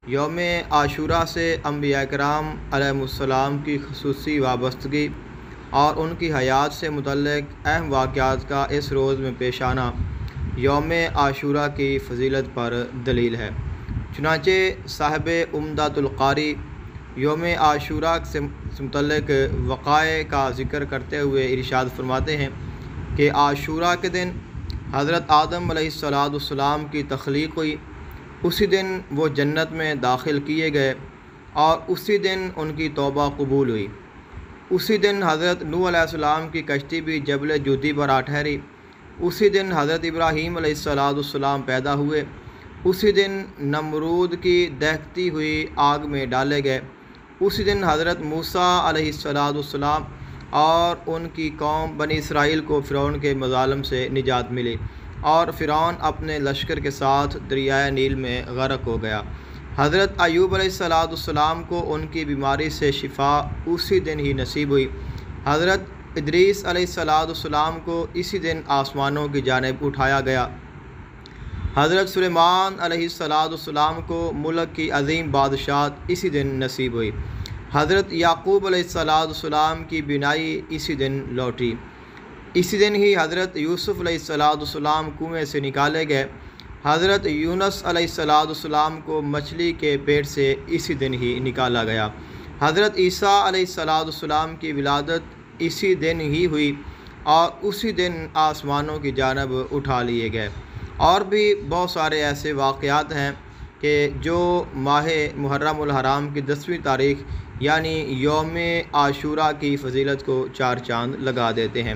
یوم عاشوراء سے انبیاء کرام علیہم السلام کی خصوصی وابستگی اور ان کی حیات سے متعلق اہم واقعات کا اس روز میں پیش آنا یوم عاشوراء کی فضیلت پر دلیل ہے۔ چنانچہ صاحب عمدۃ القاری یوم عاشوراء سے متعلق وقائع کا ذکر کرتے ہوئے ارشاد فرماتے ہیں کہ عاشوراء کے دن حضرت آدم علیہ السلام کی تخلیق ہوئی، اسی دن وہ جنت میں داخل کیے گئے اور اسی دن ان کی توبہ قبول ہوئی۔ اسی دن حضرت نوح علیہ السلام کی کشتی بھی جبل جودی پر آ ٹھہری۔ اسی دن حضرت ابراہیم علیہ السلام پیدا ہوئے۔ اسی دن نمرود کی دہکتی ہوئی آگ میں ڈالے گئے۔ اسی دن حضرت موسیٰ علیہ السلام اور ان کی قوم بنی اسرائیل کو فرعون کے مظالم سے نجات ملی اور فرعون اپنے لشکر کے ساتھ دریائے نیل میں غرق ہو گیا۔ حضرت ایوب علیہ السلام کو ان کی بیماری سے شفا اسی دن ہی نصیب ہوئی۔ حضرت ادریس علیہ السلام کو اسی دن آسمانوں کی جانب اٹھایا گیا۔ حضرت سلیمان علیہ السلام کو ملک کی عظیم بادشاہت اسی دن نصیب ہوئی۔ حضرت یعقوب علیہ السلام کی بینائی اسی دن لوٹی۔ اسی دن ہی حضرت یوسف علیہ السلام کنویں سے نکالے گئے۔ حضرت یونس علیہ السلام کو مچھلی کے پیٹ سے اسی دن ہی نکالا گیا۔ حضرت عیسیٰ علیہ السلام کی ولادت اسی دن ہی ہوئی اور اسی دن آسمانوں کی جانب اٹھا لیے گئے۔ اور بھی بہت سارے ایسے واقعات ہیں کہ جو ماہ محرم الحرام کی 10ویں تاریخ یعنی یوم عاشوراء کی فضیلت کو چار چاند لگا دیتے ہیں۔